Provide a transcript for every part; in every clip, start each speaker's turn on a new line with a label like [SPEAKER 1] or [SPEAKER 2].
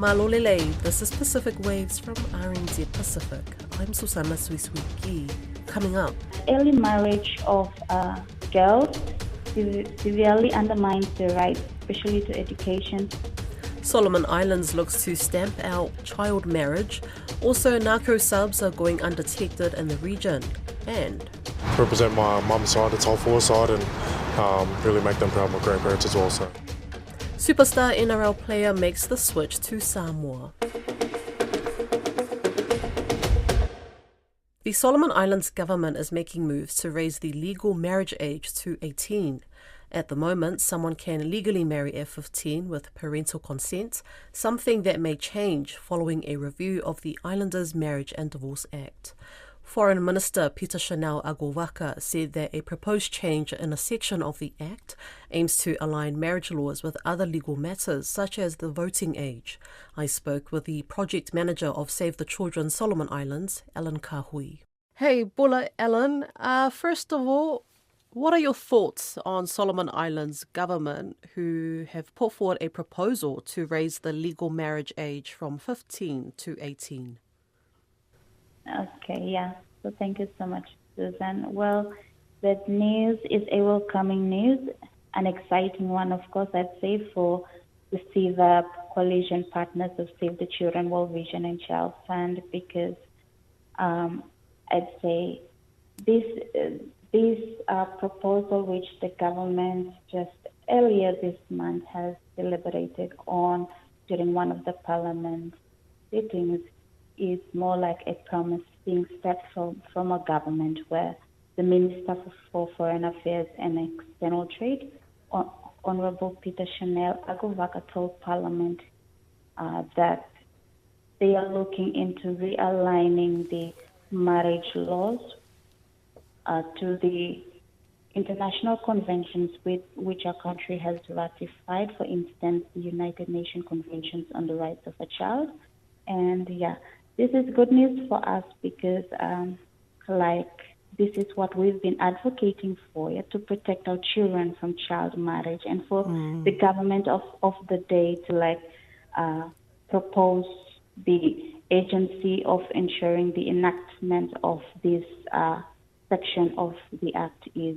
[SPEAKER 1] Malolele, this is Pacific Waves from RNZ Pacific. I'm Susana Suiswiki. Coming up,
[SPEAKER 2] early marriage of girls severely undermines their rights, especially to education.
[SPEAKER 1] Solomon Islands looks to stamp out child marriage. Also, narco-subs are going undetected in the region. And
[SPEAKER 3] represent my mum's side, its whole four side, and really make them proud, my grandparents as well. So.
[SPEAKER 1] Superstar NRL player makes the switch to Samoa. The Solomon Islands government is making moves to raise the legal marriage age to 18. At the moment, someone can legally marry at 15 with parental consent, something that may change following a review of the Islanders' Marriage and Divorce Act. Foreign Minister Peter Chanel Agovaka said that a proposed change in a section of the Act aims to align marriage laws with other legal matters, such as the voting age. I spoke with the project manager of Save the Children Solomon Islands, Ellen Kahui. Hey, Bula Ellen. First of all, what are your thoughts on Solomon Islands government who have put forward a proposal to raise the legal marriage age from 15 to 18?
[SPEAKER 2] Okay, yeah. So thank you so much, Susan. Well, that news is a welcoming news, an exciting one, of course, I'd say, for the CVAP coalition partners of Save the Children, World Vision and Child Fund, because I'd say this proposal, which the government just earlier this month has deliberated on during one of the parliament sittings, is more like a promising step from a government where the Minister for Foreign Affairs and External Trade, Honorable Peter Chanel Agovaka, told Parliament that they are looking into realigning the marriage laws to the international conventions which our country has ratified, for instance, the United Nations Conventions on the Rights of a Child. And yeah, this is good news for us because this is what we've been advocating for, to protect our children from child marriage, and for the government of the day to propose the agency of ensuring the enactment of this section of the Act is,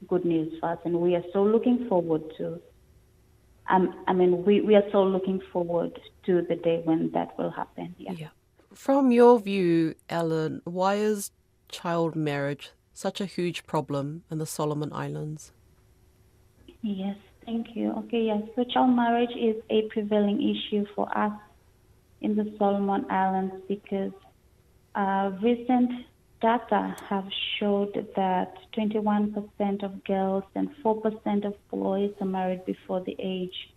[SPEAKER 2] good news for us. And we are so looking forward to, we are so looking forward to the day when that will happen. Yeah.
[SPEAKER 1] From your view, Ellen, why is child marriage such a huge problem in the Solomon Islands?
[SPEAKER 2] Yes, thank you. Okay, yes. So child marriage is a prevailing issue for us in the Solomon Islands because recent data have showed that 21% of girls and 4% of boys are married before the age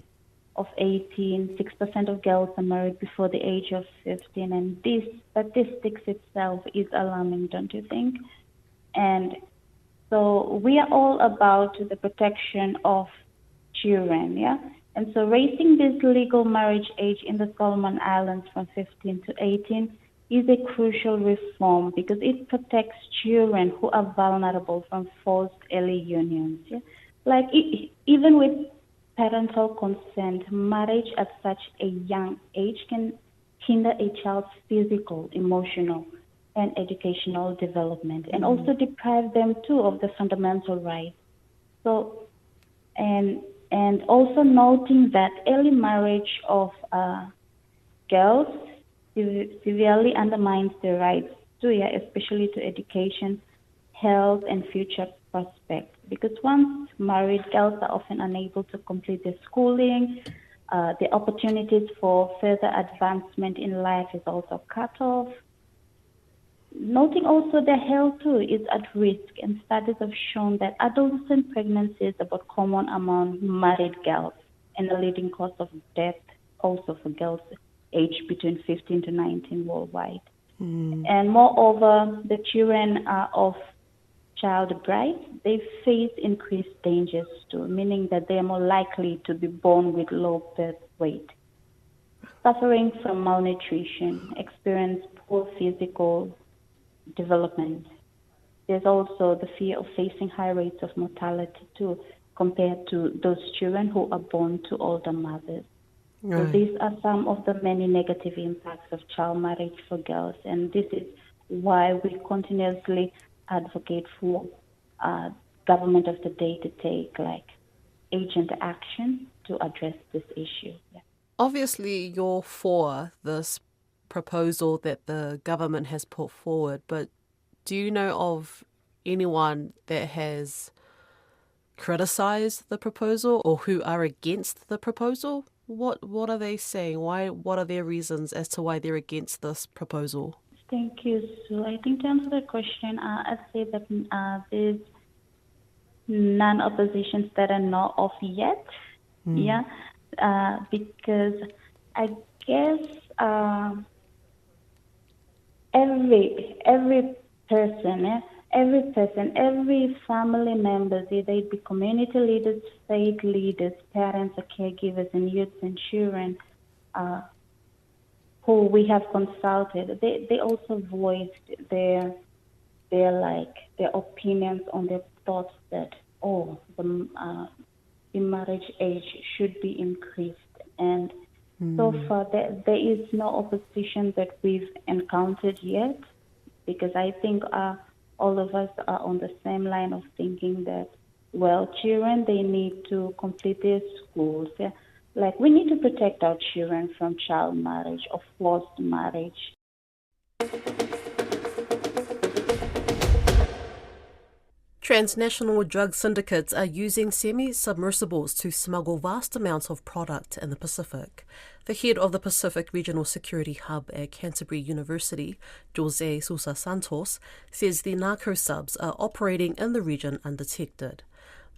[SPEAKER 2] of 18, 6% of girls are married before the age of 15, and this statistics itself is alarming, don't you think? And so we are all about the protection of children, And so raising this legal marriage age in the Solomon Islands from 15 to 18 is a crucial reform because it protects children who are vulnerable from forced early unions. Even with parental consent, marriage at such a young age can hinder a child's physical, emotional, and educational development, and also deprive them too of the fundamental rights. So, and also noting that early marriage of girls severely undermines their rights too, especially to education, health, and future prospects. Because once married, girls are often unable to complete their schooling. The opportunities for further advancement in life is also cut off. Noting also their health too is at risk, and studies have shown that adolescent pregnancy is about common among married girls and the leading cause of death also for girls aged between 15 to 19 worldwide. And moreover, the children of child brides, they face increased dangers too, meaning that they are more likely to be born with low birth weight, suffering from malnutrition, experience poor physical development. There's also the fear of facing high rates of mortality too, compared to those children who are born to older mothers. So
[SPEAKER 1] Right.
[SPEAKER 2] these are some of the many negative impacts of child marriage for girls, and this is why we continuously advocate for government of the day to take agent action to address this issue. Yeah.
[SPEAKER 1] Obviously, you're for this proposal that the government has put forward, but do you know of anyone that has criticized the proposal or who are against the proposal? What are they saying? What are their reasons as to why they're against this proposal?
[SPEAKER 2] Thank you, Sue. I think to answer the question, I'd say that there's non-oppositions that are not off yet. Yeah, because I guess every person, every family member, they be community leaders, state leaders, parents, or caregivers, and youths and children, who we have consulted, they also voiced their opinions on their thoughts that the marriage age should be increased. And so far there is no opposition that we've encountered yet, because I think all of us are on the same line of thinking that, well, children, they need to complete their schools. Yeah? Like, we need to protect our children from child marriage or forced marriage.
[SPEAKER 1] Transnational drug syndicates are using semi-submersibles to smuggle vast amounts of product in the Pacific. The head of the Pacific Regional Security Hub at Canterbury University, Jose Sousa Santos, says the narco-subs are operating in the region undetected.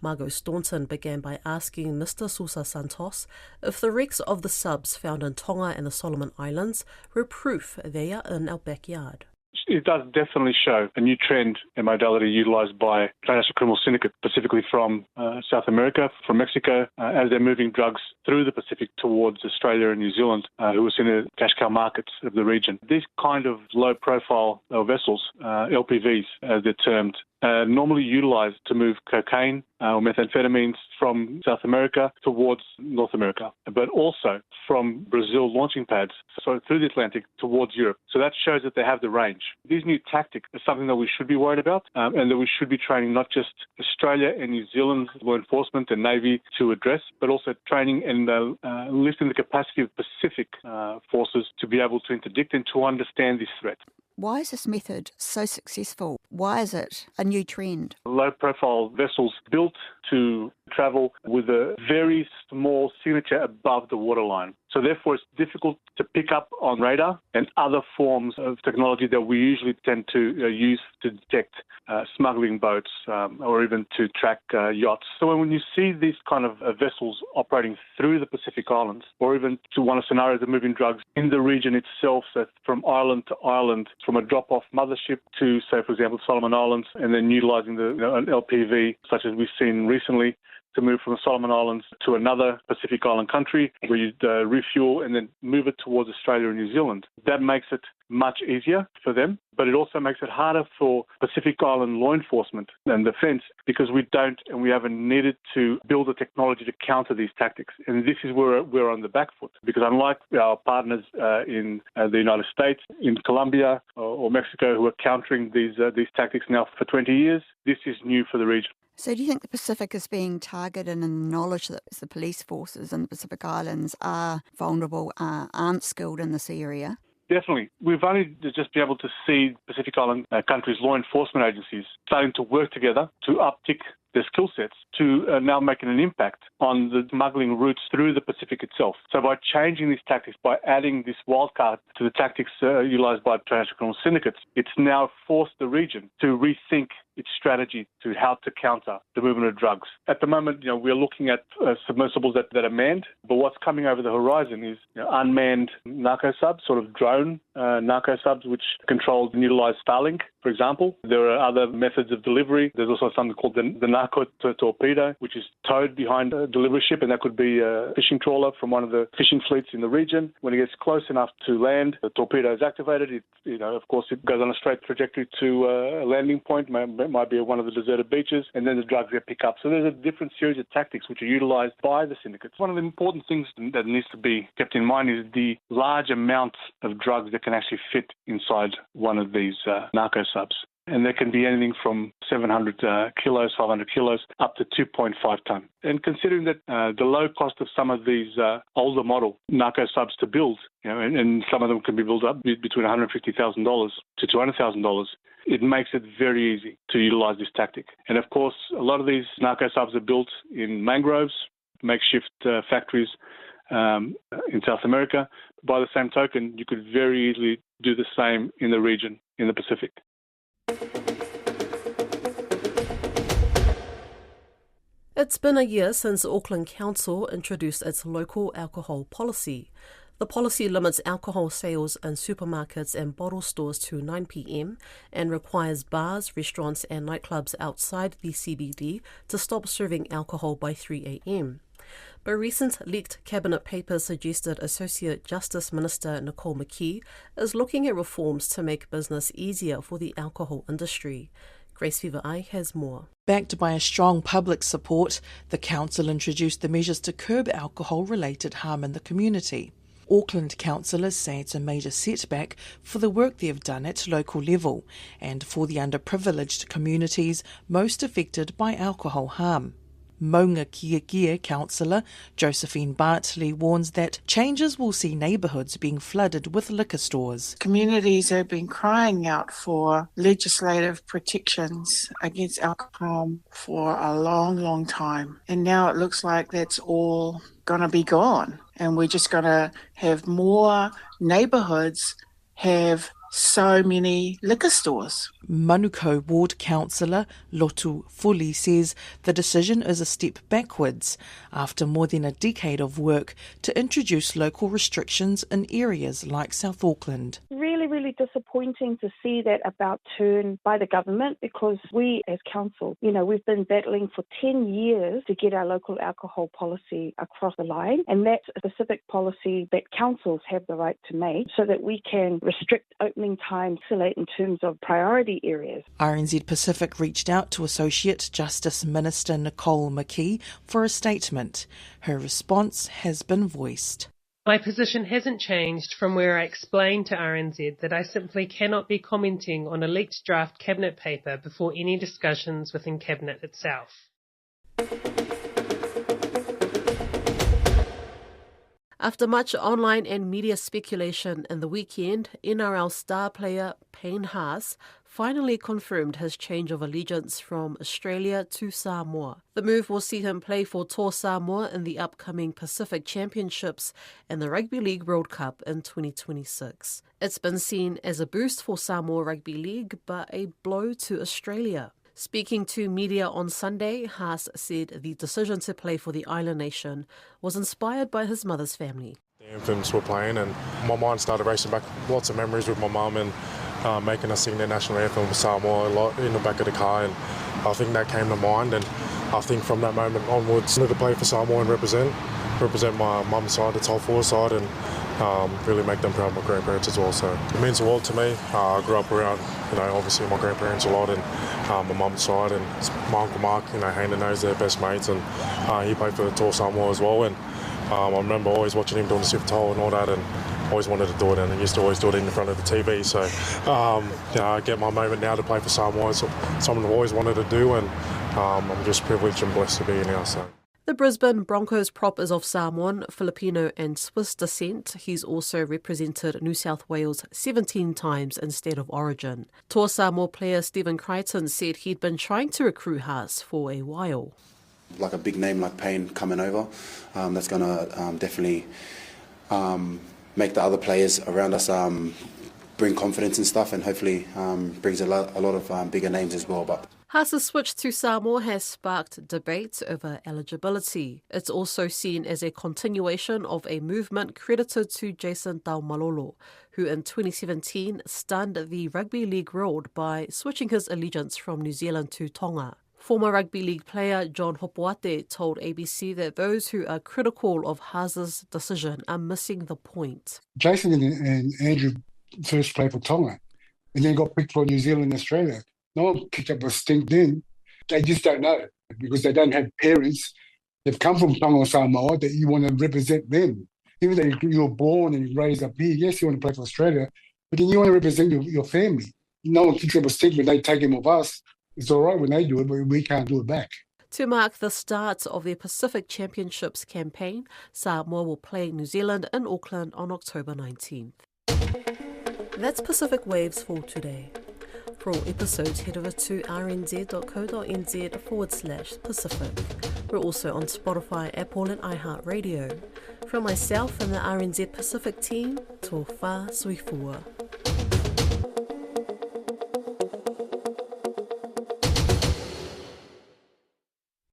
[SPEAKER 1] Margot Staunton began by asking Mr. Sousa Santos if the wrecks of the subs found in Tonga and the Solomon Islands were proof they are in our backyard.
[SPEAKER 4] It does definitely show a new trend and modality utilised by transnational criminal syndicate, specifically from South America, from Mexico, as they're moving drugs through the Pacific towards Australia and New Zealand, who are seen as cash cow markets of the region. These kind of low-profile vessels, LPVs as they're termed, normally utilised to move cocaine or methamphetamines from South America towards North America, but also from Brazil launching pads, so through the Atlantic towards Europe. So that shows that they have the range. These new tactics are something that we should be worried about, and that we should be training not just Australia and New Zealand's law enforcement and Navy to address, but also training and lifting the capacity of Pacific forces to be able to interdict and to understand this threat.
[SPEAKER 5] Why is this method so successful? Why is it a new trend?
[SPEAKER 4] Low-profile vessels built to travel with a very small signature above the waterline. So therefore, it's difficult to pick up on radar and other forms of technology that we usually tend to use to detect smuggling boats or even to track yachts. So when you see these kind of vessels operating through the Pacific Islands, or even to one of the scenarios of moving drugs in the region itself, so from island to island, from a drop-off mothership to, say, for example, Solomon Islands, and then utilising an LPV, such as we've seen recently, to move from the Solomon Islands to another Pacific Island country where you refuel and then move it towards Australia and New Zealand. That makes it much easier for them, but it also makes it harder for Pacific Island law enforcement and defence, because we don't and we haven't needed to build the technology to counter these tactics. And this is where we're on the back foot, because unlike our partners in the United States, in Colombia or Mexico, who are countering these tactics now for 20 years, this is new for the region.
[SPEAKER 5] So do you think the Pacific is being targeted, and the knowledge that the police forces in the Pacific Islands are vulnerable, aren't skilled in this area?
[SPEAKER 4] Definitely. We've only just been able to see Pacific Island countries' law enforcement agencies starting to work together to uptick their skill sets to now making an impact on the smuggling routes through the Pacific itself. So by changing these tactics, by adding this wildcard to the tactics utilised by transnational criminal syndicates, it's now forced the region to rethink its strategy to how to counter the movement of drugs. At the moment, we're looking at submersibles that are manned, but what's coming over the horizon is unmanned narco-subs, sort of drone narco-subs, which control and utilise Starlink, for example. There are other methods of delivery. There's also something called the narco-torpedo, which is towed behind a delivery ship, and that could be a fishing trawler from one of the fishing fleets in the region. When it gets close enough to land, the torpedo is activated. Of course, it goes on a straight trajectory to a landing point, might be one of the deserted beaches, and then the drugs get picked up. So there's a different series of tactics which are utilized by the syndicates. One of the important things that needs to be kept in mind is the large amounts of drugs that can actually fit inside one of these narco-subs. And there can be anything from 700 kilos, 500 kilos, up to 2.5 ton. And considering that the low cost of some of these older model narco-subs to build, and some of them can be built up between $150,000 to $200,000, it makes it very easy to utilize this tactic. And of course, a lot of these narco-subs are built in mangroves, makeshift factories in South America. By the same token, you could very easily do the same in the region, in the Pacific.
[SPEAKER 1] It's been a year since Auckland Council introduced its local alcohol policy. The policy limits alcohol sales in supermarkets and bottle stores to 9 p.m. and requires bars, restaurants and nightclubs outside the CBD to stop serving alcohol by 3 a.m. But recent leaked cabinet papers suggested Associate Justice Minister Nicole McKee is looking at reforms to make business easier for the alcohol industry. Grace Fever-Ai has more.
[SPEAKER 6] Backed by a strong public support, the council introduced the measures to curb alcohol-related harm in the community. Auckland councillors say it's a major setback for the work they've done at local level and for the underprivileged communities most affected by alcohol harm. Maunga Kia councillor Josephine Bartley warns that changes will see neighbourhoods being flooded with liquor stores.
[SPEAKER 7] Communities have been crying out for legislative protections against alcohol for a long, long time. And now it looks like that's all going to be gone. And we're just going to have more neighbourhoods have so many liquor stores.
[SPEAKER 6] Manukau Ward councillor Lotu Fuli says the decision is a step backwards after more than a decade of work to introduce local restrictions in areas like South Auckland.
[SPEAKER 8] Really disappointing to see that about turn by the government, because we as council, we've been battling for 10 years to get our local alcohol policy across the line, and that's a specific policy that councils have the right to make so that we can restrict opening times in terms of priority areas.
[SPEAKER 6] RNZ Pacific reached out to Associate Justice Minister Nicole McKee for a statement. Her response has been voiced.
[SPEAKER 9] My position hasn't changed from where I explained to RNZ that I simply cannot be commenting on a leaked draft cabinet paper before any discussions within cabinet itself.
[SPEAKER 1] After much online and media speculation in the weekend, NRL star player Payne Haas finally confirmed his change of allegiance from Australia to Samoa. The move will see him play for Tour Samoa in the upcoming Pacific Championships and the Rugby League World Cup in 2026. It's been seen as a boost for Samoa Rugby League, but a blow to Australia. Speaking to media on Sunday, Haas said the decision to play for the island nation was inspired by his mother's family.
[SPEAKER 3] The anthems were playing and my mind started racing back. Lots of memories with my mum and making us sing the national anthem for Samoa a lot in the back of the car, and I think that came to mind, and I think from that moment onwards I wanted to play for Samoa and represent my mum's side, the top four side, and really make them proud of my grandparents as well. So it means a lot to me. I grew up around, obviously my grandparents a lot, and my mum's side, and my Uncle Mark, Hayden knows they're best mates, and he played for Tour Samoa as well, and I remember always watching him doing the super toll and all that, and always wanted to do it, and I used to always do it in front of the TV. So I get my moment now to play for Samoa. It's something I've always wanted to do, and I'm just privileged and blessed to be here now. So.
[SPEAKER 1] The Brisbane Broncos prop is of Samoan, Filipino and Swiss descent. He's also represented New South Wales 17 times in State of Origin. Tour Samoa player Stephen Crichton said he'd been trying to recruit Haas for a while.
[SPEAKER 10] Like a big name like Payne coming over, that's going to definitely make the other players around us bring confidence and stuff, and hopefully brings a lot of bigger names as well. But
[SPEAKER 1] Haas's switch to Samoa has sparked debate over eligibility. It's also seen as a continuation of a movement credited to Jason Taumalolo, who in 2017 stunned the rugby league world by switching his allegiance from New Zealand to Tonga. Former rugby league player John Hopoate told ABC that those who are critical of Haas's decision are missing the point.
[SPEAKER 11] Jason and Andrew first played for Tonga and then got picked for New Zealand and Australia. No one picked up a stink then. They just don't know because they don't have parents. They've come from Tonga or Samoa that you want to represent them. Even though you're born and raised up here, yes, you want to play for Australia, but then you want to represent your family. No one picks up a stink when they take him off us. It's all right when they do it, but we can't do it back.
[SPEAKER 1] To mark the start of their Pacific Championships campaign, Samoa will play New Zealand in Auckland on October 19th. That's Pacific Waves for today. For all episodes, head over to rnz.co.nz/Pacific. We're also on Spotify, Apple and iHeartRadio. From myself and the RNZ Pacific team, tō whā sui fua.